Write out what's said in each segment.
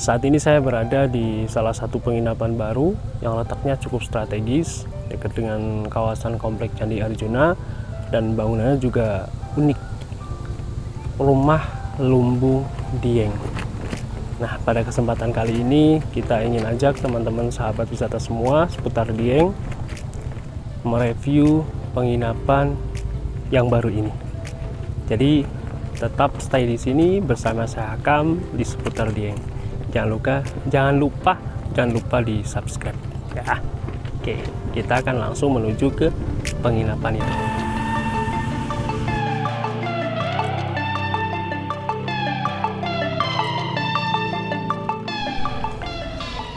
Saat ini saya berada di salah satu penginapan baru yang letaknya cukup strategis dekat dengan kawasan komplek Candi Arjuna, dan bangunannya juga unik. Rumah Lumbung Dieng. Nah, pada kesempatan kali ini kita ingin ajak teman-teman sahabat wisata semua seputar Dieng mereview penginapan yang baru ini. Jadi tetap stay di sini bersama saya Hakam di seputar Dieng. Jangan lupa di subscribe ya. Oke, kita akan langsung menuju ke penginapan ini.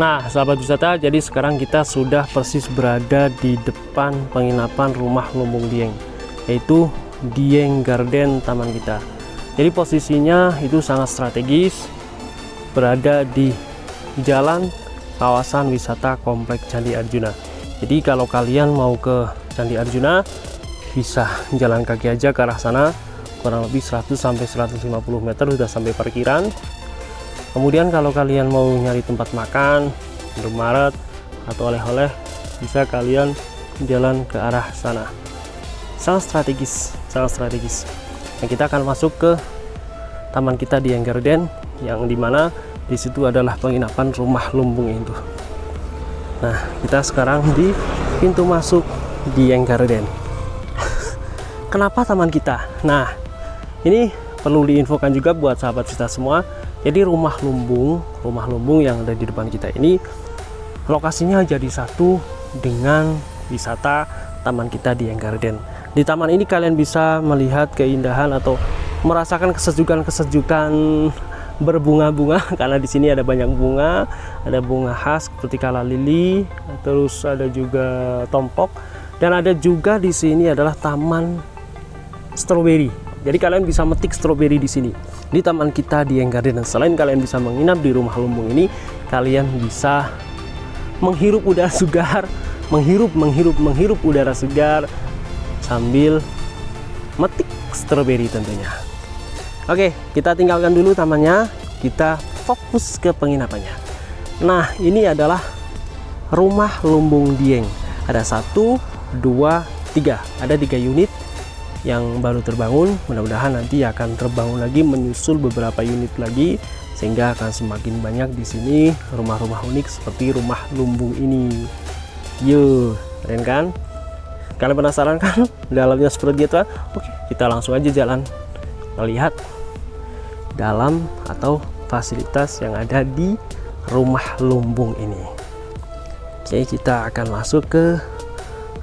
Nah, sahabat wisata, jadi sekarang kita sudah persis berada di depan penginapan Rumah Lumbung Dieng, yaitu Dieng Garden Taman kita. Jadi posisinya itu sangat strategis, berada di jalan kawasan wisata komplek Candi Arjuna. Jadi kalau kalian mau ke Candi Arjuna, bisa jalan kaki aja ke arah sana, kurang lebih 100-150 meter sudah sampai parkiran. Kemudian kalau kalian mau nyari tempat makan, Indomaret atau oleh-oleh, bisa kalian jalan ke arah sana. Sangat strategis. Nah, kita akan masuk ke taman kita Dieng Garden, yang dimana di situ adalah penginapan Rumah Lumbung itu. Nah, kita sekarang di pintu masuk Dieng Garden. Kenapa taman kita? Nah, ini perlu diinfokan juga buat sahabat kita semua. Jadi rumah lumbung yang ada di depan kita ini lokasinya jadi satu dengan wisata taman kita Dieng Garden. Di taman ini kalian bisa melihat keindahan atau merasakan kesejukan berbunga-bunga, karena di sini ada banyak bunga, ada bunga khas seperti kala lili, terus ada juga tompok, dan ada juga di sini adalah taman stroberi. Jadi kalian bisa metik stroberi di sini di taman kita Dieng Garden. Dan selain kalian bisa menginap di Rumah Lumbung ini, kalian bisa menghirup udara segar, menghirup udara segar sambil metik stroberi tentunya. Oke, kita tinggalkan dulu tamannya, kita fokus ke penginapannya. Nah, ini adalah Rumah Lumbung Dieng. Ada 1, 2, 3. Ada 3 unit yang baru terbangun. Mudah-mudahan nanti akan terbangun lagi, menyusul beberapa unit lagi, sehingga akan semakin banyak di sini rumah-rumah unik seperti Rumah Lumbung ini. Yuk, keren kan? Kalian penasaran kan dalamnya seperti apa? Oke, kita langsung aja jalan melihat dalam atau fasilitas yang ada di Rumah Lumbung ini. Oke, kita akan masuk ke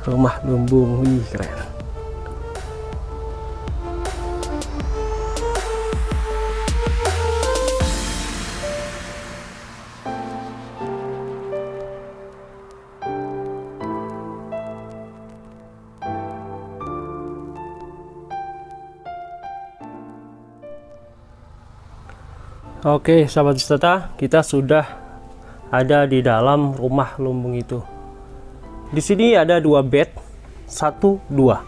Rumah Lumbung. Wih, keren. Oke, sahabat wisata, kita sudah ada di dalam Rumah Lumbung itu. Di sini ada 2 bed, 1, 2.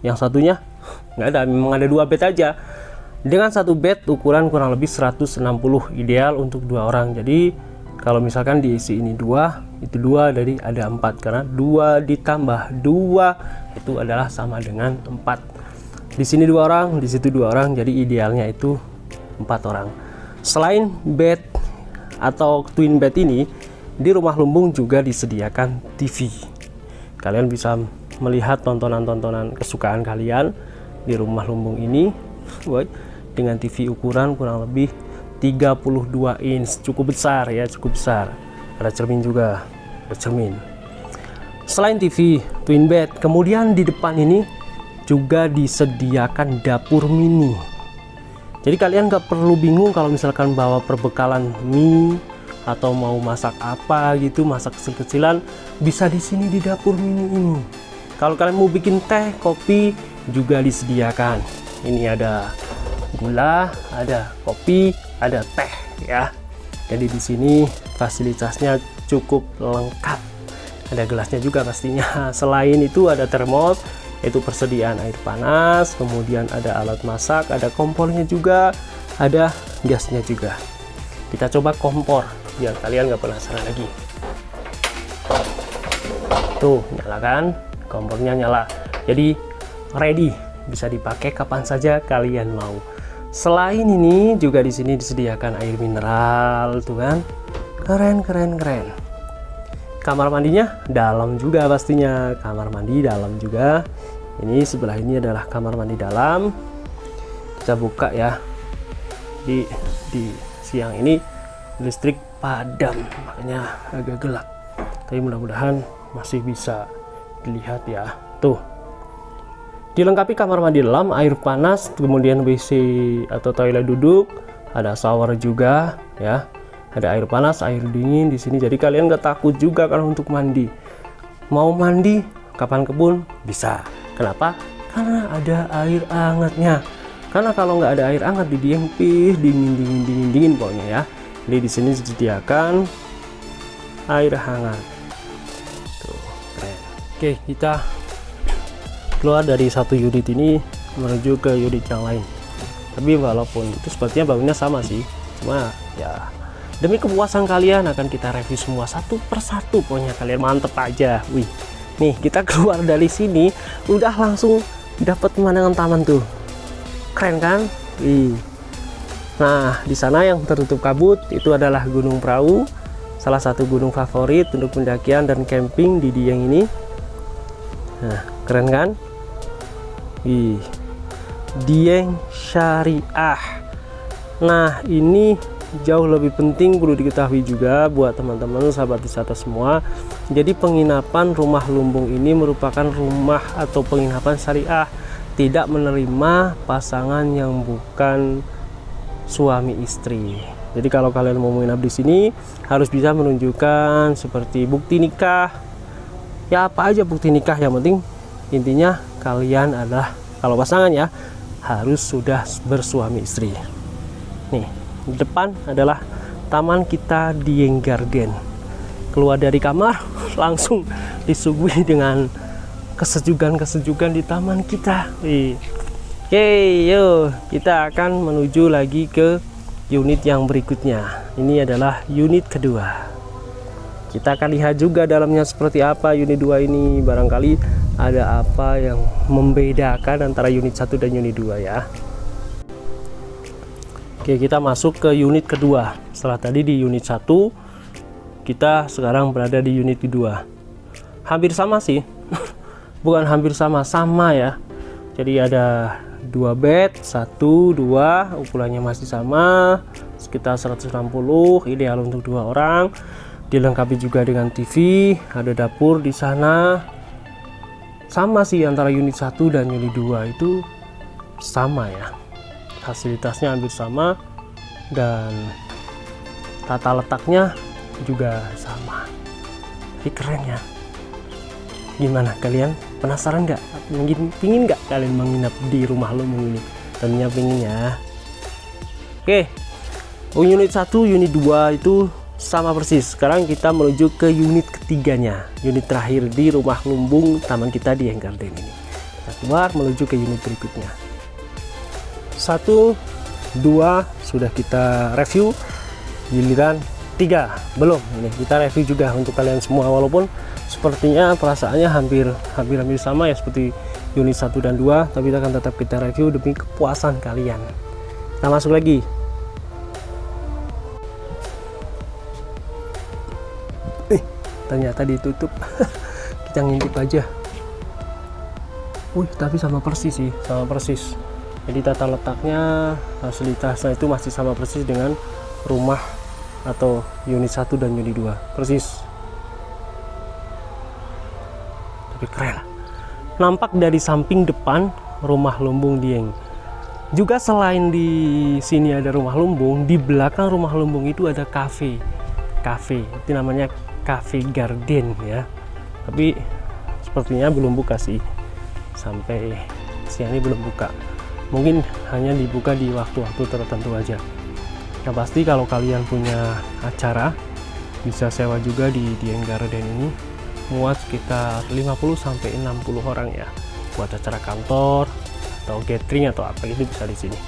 Yang satunya nggak ada, memang ada 2 bed aja. Dengan 1 bed ukuran kurang lebih 160, ideal untuk 2 orang. Jadi kalau misalkan diisi ini 2, itu 2 dari ada 4, karena 2 ditambah 2 itu adalah sama dengan 4. Di sini 2 orang, di situ 2 orang, jadi idealnya itu 4 orang. Selain bed atau twin bed ini, di Rumah Lumbung juga disediakan TV. Kalian bisa melihat tontonan-tontonan kesukaan kalian di Rumah Lumbung ini dengan TV ukuran kurang lebih 32 inch, cukup besar ya, cukup besar. Ada cermin juga, ada cermin. Selain TV, twin bed, kemudian di depan ini juga disediakan dapur mini. Jadi kalian nggak perlu bingung kalau misalkan bawa perbekalan mie atau mau masak apa gitu, masak kecil-kecilan, bisa di sini di dapur mini ini. Kalau kalian mau bikin teh, kopi juga disediakan. Ini ada gula, ada kopi, ada teh ya. Jadi di sini fasilitasnya cukup lengkap. Ada gelasnya juga pastinya. Selain itu ada termos, yaitu persediaan air panas, kemudian ada alat masak, ada kompornya juga, ada gasnya juga. Kita coba kompor biar kalian nggak penasaran lagi. Tuh, nyalakan, kompornya nyala. Jadi ready, bisa dipakai kapan saja kalian mau. Selain ini juga di sini disediakan air mineral, tuh kan. Keren. Kamar mandinya dalam juga pastinya. Kamar mandi dalam juga. Ini sebelah ini adalah kamar mandi dalam. Kita buka ya. Di siang ini listrik padam, makanya agak gelap. Tapi mudah-mudahan masih bisa dilihat ya. Tuh. Dilengkapi kamar mandi dalam, air panas, kemudian WC atau toilet duduk, ada shower juga ya. Ada air panas, air dingin di sini. Jadi kalian nggak takut juga kalau untuk mandi. Mau mandi kapan kebun bisa. Kenapa? Karena ada air hangatnya. Karena kalau nggak ada air hangat di Dieng dingin pokoknya ya. Jadi di sini disediakan air hangat. Tuh, keren. Oke, kita keluar dari satu unit ini menuju ke unit yang lain. Tapi walaupun itu sepertinya bangunnya sama sih, cuma ya demi kepuasan kalian akan kita review semua satu persatu. Pokoknya kalian mantep aja. Wih, nih kita keluar dari sini udah langsung dapat pemandangan taman tuh. Keren kan? Wih. Nah, di sana yang tertutup kabut itu adalah Gunung Prau, salah satu gunung favorit untuk pendakian dan camping di Dieng ini. Nah, keren kan? Wih, Dieng Syariah. Nah, ini jauh lebih penting perlu diketahui juga buat teman-teman sahabat wisata semua. Jadi penginapan Rumah Lumbung ini merupakan rumah atau penginapan syariah, tidak menerima pasangan yang bukan suami istri. Jadi kalau kalian mau menginap di sini harus bisa menunjukkan seperti bukti nikah. Ya apa aja bukti nikah, yang penting intinya kalian adalah, kalau pasangan ya, harus sudah bersuami istri. Nih, di depan adalah taman kita Dieng Garden. Keluar dari kamar langsung disuguhi dengan kesejukan di taman kita. Oke, yuk kita akan menuju lagi ke unit yang berikutnya. Ini adalah unit kedua. Kita akan lihat juga dalamnya seperti apa unit 2 ini. Barangkali ada apa yang membedakan antara unit 1 dan unit 2 ya. Oke, kita masuk ke unit kedua. Setelah tadi di unit 1, kita sekarang berada di unit kedua. Hampir sama sih. Bukan hampir sama ya. Jadi ada 2 bed, 1, 2, ukurannya masih sama, sekitar 160, ideal untuk 2 orang. Dilengkapi juga dengan TV, ada dapur di sana. Sama sih antara unit 1 dan unit 2 itu sama ya. Fasilitasnya hampir sama dan tata letaknya juga sama. Tapi keren ya. Gimana, kalian penasaran nggak? Pingin nggak kalian menginap di Rumah Lumbung ini? Tentunya pingin ya. Oke, unit 1, unit 2 itu sama persis. Sekarang kita menuju ke unit ketiganya, unit terakhir di Rumah Lumbung taman kita Dieng Garden ini. Kita keluar menuju ke unit berikutnya. 1, 2 sudah kita review. Giliran 3 belum. Ini kita review juga untuk kalian semua, walaupun sepertinya perasaannya hampir sama ya seperti unit 1 dan 2, tapi akan tetap kita review demi kepuasan kalian. Kita masuk lagi. Ternyata ditutup. Kita ngintip aja. Wih, tapi sama persis sih, sama persis. Jadi tata letaknya, fasilitasnya itu masih sama persis dengan rumah atau unit 1 dan unit 2 persis. Tapi keren. Nampak dari samping depan Rumah Lumbung Dieng. Juga selain di sini ada Rumah Lumbung, di belakang Rumah Lumbung itu ada cafe. Itu namanya Cafe Garden ya. Tapi sepertinya belum buka sih. Sampai siang ini belum buka. Mungkin hanya dibuka di waktu-waktu tertentu aja. Yang pasti kalau kalian punya acara bisa sewa juga di Dieng Garden ini. Muat sekitar 50-60 orang ya, buat acara kantor atau gathering atau apa itu bisa di sini.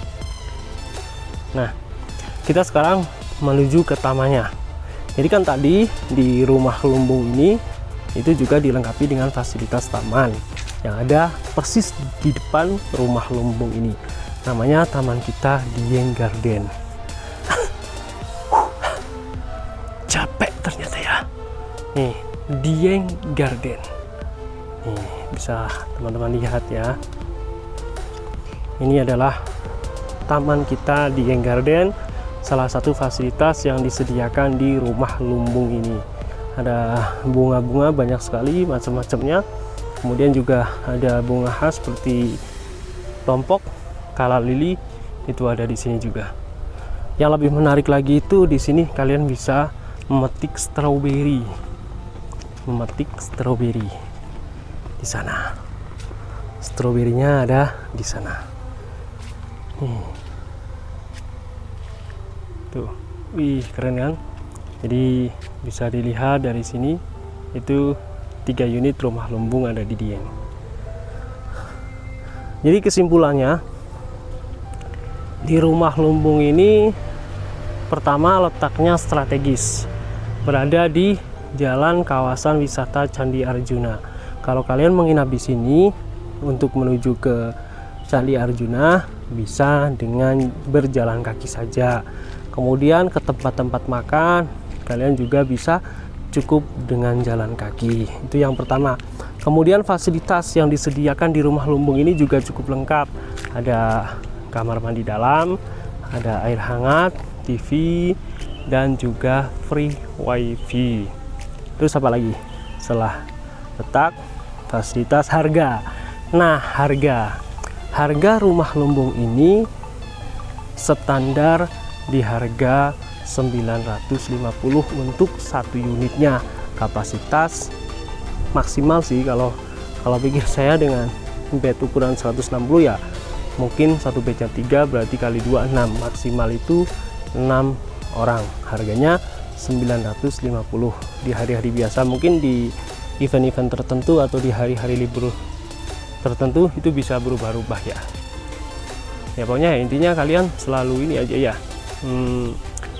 Nah, kita sekarang menuju ke tamannya. Jadi kan tadi di rumah lumbung ini itu juga dilengkapi dengan fasilitas taman yang ada persis di depan rumah lumbung ini. Namanya taman kita Dieng Garden. Capek ternyata ya. Nih, Dieng Garden. Nih, bisa teman-teman lihat ya. Ini adalah taman kita Dieng Garden, salah satu fasilitas yang disediakan di rumah lumbung ini. Ada bunga-bunga banyak sekali macam-macamnya. Kemudian juga ada bunga khas seperti lompok, kala lili, itu ada di sini juga. Yang lebih menarik lagi itu di sini kalian bisa memetik stroberi. Memetik stroberi di sana. Stroberinya ada di sana. Tuh, wih keren kan? Jadi bisa dilihat dari sini itu 3 unit rumah lumbung ada di Dieng. Jadi kesimpulannya, di rumah lumbung ini pertama letaknya strategis, berada di jalan kawasan wisata Candi Arjuna. Kalau kalian menginap di sini untuk menuju ke Candi Arjuna bisa dengan berjalan kaki saja. Kemudian ke tempat-tempat makan kalian juga bisa cukup dengan jalan kaki. Itu yang pertama. Kemudian fasilitas yang disediakan di rumah lumbung ini juga cukup lengkap. Ada kamar mandi dalam, ada air hangat, TV, dan juga free wifi. Terus apa lagi? Setelah letak, fasilitas, harga. Nah, harga rumah lumbung ini standar di harga 950 untuk 1 unitnya. Kapasitas maksimal sih kalau pikir saya, dengan bed ukuran 160 ya mungkin satu bednya 3 berarti kali 2 6, maksimal itu 6 orang. Harganya 950 di hari-hari biasa. Mungkin di event-event tertentu atau di hari-hari libur tertentu itu bisa berubah-ubah ya. Ya pokoknya intinya kalian selalu ini aja ya,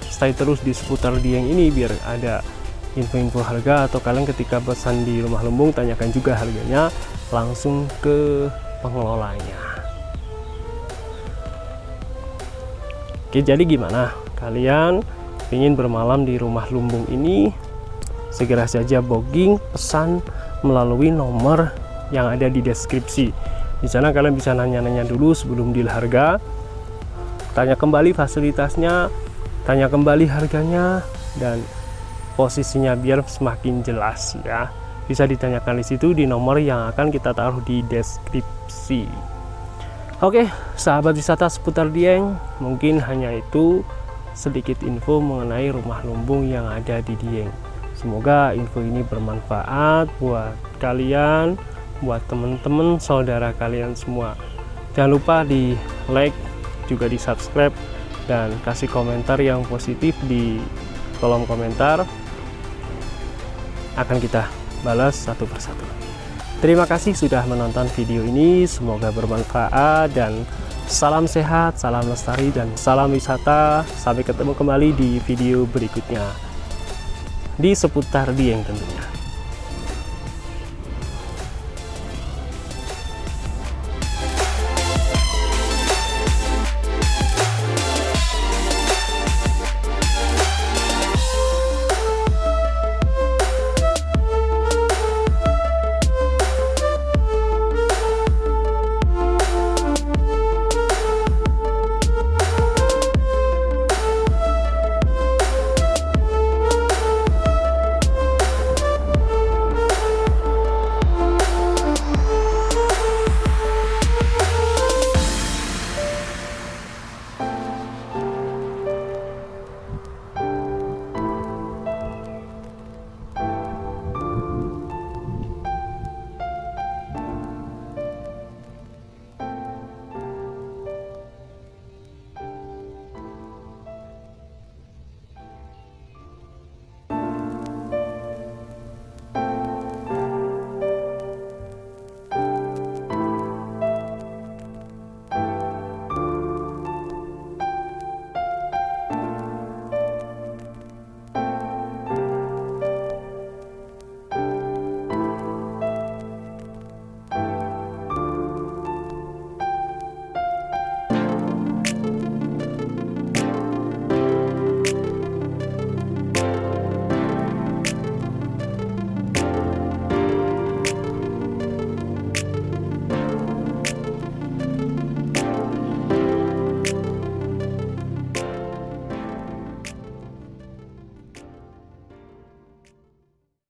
stay terus di seputar Dieng ini biar ada info-info harga, atau kalian ketika pesan di rumah lumbung tanyakan juga harganya langsung ke pengelolanya. Oke, jadi gimana? Kalian ingin bermalam di rumah lumbung ini? Segera saja booking, pesan melalui nomor yang ada di deskripsi. Di sana kalian bisa nanya-nanya dulu sebelum deal harga, tanya kembali fasilitasnya, tanya kembali harganya dan posisinya biar semakin jelas ya. Bisa ditanyakan di situ di nomor yang akan kita taruh di deskripsi. Oke, sahabat wisata seputar Dieng, mungkin hanya itu sedikit info mengenai rumah lumbung yang ada di Dieng. Semoga info ini bermanfaat buat kalian, buat teman-teman saudara kalian semua. Jangan lupa di like, juga di subscribe, dan kasih komentar yang positif di kolom komentar. Akan kita balas satu persatu. Terima kasih sudah menonton video ini, semoga bermanfaat, dan salam sehat, salam lestari, dan salam wisata. Sampai ketemu kembali di video berikutnya di seputar Dieng tentunya.